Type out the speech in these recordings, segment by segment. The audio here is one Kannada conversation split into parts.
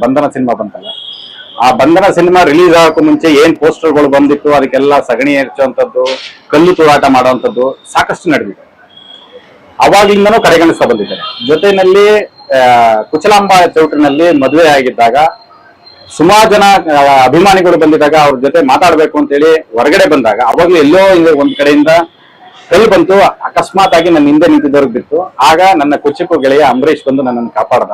ಬಂಧನ ಸಿನಿಮಾ ಬಂತಲ್ಲ, ಆ ಬಂಧನ ಸಿನಿಮಾ ರಿಲೀಸ್ ಆಗೋಕ್ಕೂ ಮುಂಚೆ ಏನ್ ಪೋಸ್ಟರ್ಗಳು ಬಂದಿತ್ತು ಅದಕ್ಕೆಲ್ಲ ಸಗಣಿ ಎರಚುವಂಥದ್ದು, ಕಲ್ಲು ತೂರಾಟ ಮಾಡುವಂಥದ್ದು ಸಾಕಷ್ಟು ನಡೆದಿದೆ. ಅವಾಗ್ಲಿಂದನೂ ಕಡೆಗಣಿಸ್ತಾ ಬಂದಿದ್ದಾರೆ. ಜೊತೆಯಲ್ಲಿ ಕುಚಲಾಂಬ ಚೌಟ್ರಿನಲ್ಲಿ ಮದುವೆ ಆಗಿದ್ದಾಗ ಸುಮಾರು ಜನ ಅಭಿಮಾನಿಗಳು ಬಂದಿದ್ದಾಗ ಅವ್ರ ಜೊತೆ ಮಾತಾಡ್ಬೇಕು ಅಂತೇಳಿ ಹೊರಗಡೆ ಬಂದಾಗ ಅವಾಗ್ಲೂ ಎಲ್ಲೋ ಒಂದ್ ಕಡೆಯಿಂದ ಕಲ್ಲು ಬಂತು. ಅಕಸ್ಮಾತ್ ಆಗಿ ನನ್ನ ಹಿಂದೆ ನಿಂತಿದ್ದವ್ರಿಗೆ ಬಿತ್ತು. ಆಗ ನನ್ನ ಕುಚಿಕು ಗೆಳೆಯ ಅಂಬರೀಷ್ ಬಂದು ನನ್ನನ್ನು ಕಾಪಾಡ್ದ,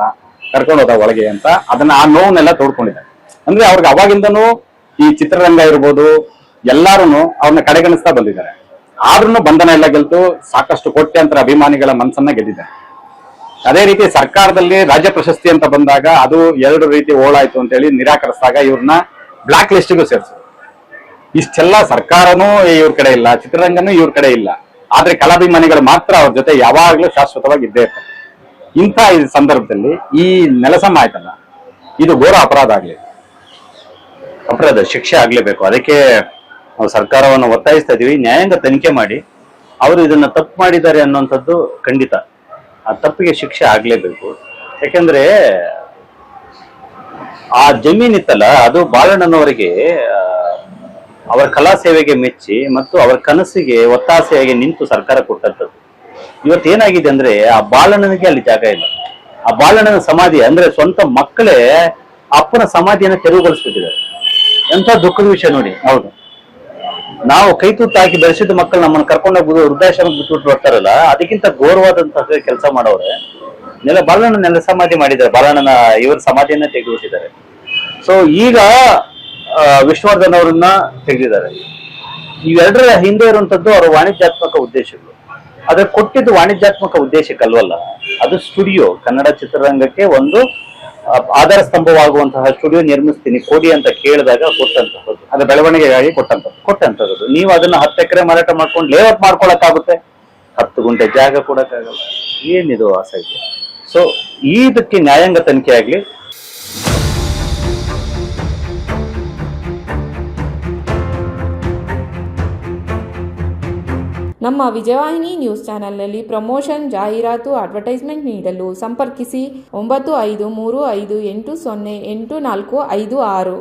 ಕರ್ಕೊಂಡು ಹೋದ ಒಳಗೆ ಅಂತ. ಅದನ್ನ ಆ ನೋವನ್ನೆಲ್ಲ ತೋಡ್ಕೊಂಡಿದ್ದಾರೆ. ಅಂದ್ರೆ ಅವ್ರಿಗೆ ಅವಾಗಿಂದನೂ ಈ ಚಿತ್ರರಂಗ ಇರ್ಬೋದು ಎಲ್ಲಾರು ಅವ್ರನ್ನ ಕಡೆಗಣಿಸ್ತಾ ಬಂದಿದ್ದಾರೆ. ಆದ್ರೂ ಬಂಧನ ಎಲ್ಲ ಗೆಲ್ತು ಸಾಕಷ್ಟು ಕೋಟ್ಯಾಂತರ ಅಭಿಮಾನಿಗಳ ಮನಸ್ಸನ್ನ ಗೆದ್ದಿದ್ದಾರೆ. ಅದೇ ರೀತಿ ಸರ್ಕಾರದಲ್ಲಿ ರಾಜ್ಯ ಪ್ರಶಸ್ತಿ ಅಂತ ಬಂದಾಗ ಅದು ಎರಡು ರೀತಿ ಓಳಾಯ್ತು ಅಂತ ಹೇಳಿ ನಿರಾಕರಿಸಿದಾಗ ಇವ್ರನ್ನ ಬ್ಲಾಕ್ ಲಿಸ್ಟ್ಗೂ ಸೇರಿಸಿದ್ರು. ಇಷ್ಟೆಲ್ಲ ಸರ್ಕಾರನೂ ಇವ್ರ ಕಡೆ ಇಲ್ಲ, ಚಿತ್ರರಂಗನೂ ಇವ್ರ ಕಡೆ ಇಲ್ಲ, ಆದ್ರೆ ಕಲಾಭಿಮಾನಿಗಳು ಮಾತ್ರ ಅವ್ರ ಜೊತೆ ಯಾವಾಗ್ಲೂ ಶಾಶ್ವತವಾಗಿ ಇದ್ದೇ ಇರ್ತಾರೆ. ಇಂಥ ಸಂದರ್ಭದಲ್ಲಿ ಈ ನೆಲಸಮ ಆಯ್ತಲ್ಲ, ಇದು ಘೋರ ಅಪರಾಧ ಆಗ್ಲಿ, ಅಪರಾಧ ಶಿಕ್ಷೆ ಆಗ್ಲೇಬೇಕು. ಅದಕ್ಕೆ ನಾವು ಸರ್ಕಾರವನ್ನು ಒತ್ತಾಯಿಸ್ತಾ ಇದೀವಿ, ನ್ಯಾಯಾಂಗ ತನಿಖೆ ಮಾಡಿ ಅವರು ಇದನ್ನ ತಪ್ಪು ಮಾಡಿದ್ದಾರೆ ಅನ್ನುವಂಥದ್ದು ಖಂಡಿತ. ಆ ತಪ್ಪಿಗೆ ಶಿಕ್ಷೆ ಆಗ್ಲೇಬೇಕು. ಯಾಕಂದ್ರೆ ಆ ಜಮೀನಿತ್ತಲ್ಲ, ಅದು ಬಾಲಣ್ಣನವರಿಗೆ ಅವರ ಕಲಾ ಸೇವೆಗೆ ಮೆಚ್ಚಿ ಮತ್ತು ಅವರ ಕನಸಿಗೆ ಒತ್ತಾಸೆಯಾಗಿ ನಿಂತು ಸರ್ಕಾರ ಕೊಟ್ಟಂಥದ್ದು. ಇವತ್ತೇನಾಗಿದೆ ಅಂದ್ರೆ ಆ ಬಾಲಣ್ಣನಿಗೆ ಅಲ್ಲಿ ಜಾಗ ಇಲ್ಲ. ಆ ಬಾಲಣ್ಣನ ಸಮಾಧಿ ಅಂದ್ರೆ ಸ್ವಂತ ಮಕ್ಕಳೇ ಅಪ್ಪನ ಸಮಾಧಿಯನ್ನು ತೆರವುಗೊಳಿಸ್ಬಿಟ್ಟಿದ್ದಾರೆ. ಎಂತ ದುಃಖದ ವಿಷಯ ನೋಡಿ. ಹೌದು, ನಾವು ಕೈ ತುತ್ತು ಹಾಕಿ ಬೆಳೆಸಿದ ಮಕ್ಕಳು ನಮ್ಮನ್ನು ಕರ್ಕೊಂಡೋಗ್ಬೋದು ವೃದ್ಧಾಶ್ರಮ ಬಿಟ್ಬಿಟ್ಟು ಬರ್ತಾರಲ್ಲ, ಅದಕ್ಕಿಂತ ಘೋರವಾದಂತಹ ಕೆಲಸ ಮಾಡೋರೆ. ಬಾಲಣ್ಣನ ನೆಲ ಸಮಾಧಿ ಮಾಡಿದ್ದಾರೆ, ಬಾಲಣ್ಣನ ಇವ್ರ ಸಮಾಧಿಯನ್ನ ತೆಗೆದುಬಿಟ್ಟಿದ್ದಾರೆ. ಸೊ ಈಗ ವಿಷ್ಣುವರ್ಧನ್ ಅವರನ್ನ ತೆಗೆದಿದ್ದಾರೆ. ಇವೆರಡರ ಹಿಂದೆ ಇರುವಂತದ್ದು ಅವರ ವಾಣಿಜ್ಯಾತ್ಮಕ ಉದ್ದೇಶಗಳು. ಅದ್ರ ಕೊಟ್ಟಿದ್ದು ವಾಣಿಜ್ಯಾತ್ಮಕ ಉದ್ದೇಶಕ್ಕಲ್ವಲ್ಲ, ಅದು ಸ್ಟುಡಿಯೋ, ಕನ್ನಡ ಚಿತ್ರರಂಗಕ್ಕೆ ಒಂದು ಆಧಾರ ಸ್ತಂಭವಾಗುವಂತಹ ಸ್ಟುಡಿಯೋ ನಿರ್ಮಿಸ್ತೀನಿ ಕೊಡಿ ಅಂತ ಕೇಳಿದಾಗ ಕೊಟ್ಟಂತಹದ್ದು, ಅದು ಬೆಳವಣಿಗೆಗಾಗಿ ಕೊಟ್ಟಂತಹದ್ದು. ನೀವು ಅದನ್ನ 10 ಎಕರೆ ಮಾರಾಟ ಮಾಡ್ಕೊಂಡು ಲೇಔಟ್ ಮಾಡ್ಕೊಳಕ್ಕಾಗುತ್ತೆ? 10 ಗುಂಟೆ ಜಾಗ ಕೊಡಕ್ಕಾಗಲ್ಲ. ಏನಿದು ಅಸಹ್ಯ. ಸೊ ಇದಕ್ಕೆ ನ್ಯಾಯಾಂಗ ತನಿಖೆ ಆಗ್ಲಿ. ನಮ್ಮ ವಿಜಯವಾಹಿನಿ ನ್ಯೂಸ್ ಚಾನೆಲ್ನಲ್ಲಿ ಪ್ರಮೋಷನ್, ಜಾಹೀರಾತು, ಅಡ್ವರ್ಟೈಸ್ಮೆಂಟ್ ನೀಡಲು ಸಂಪರ್ಕಿಸಿ 9535808456.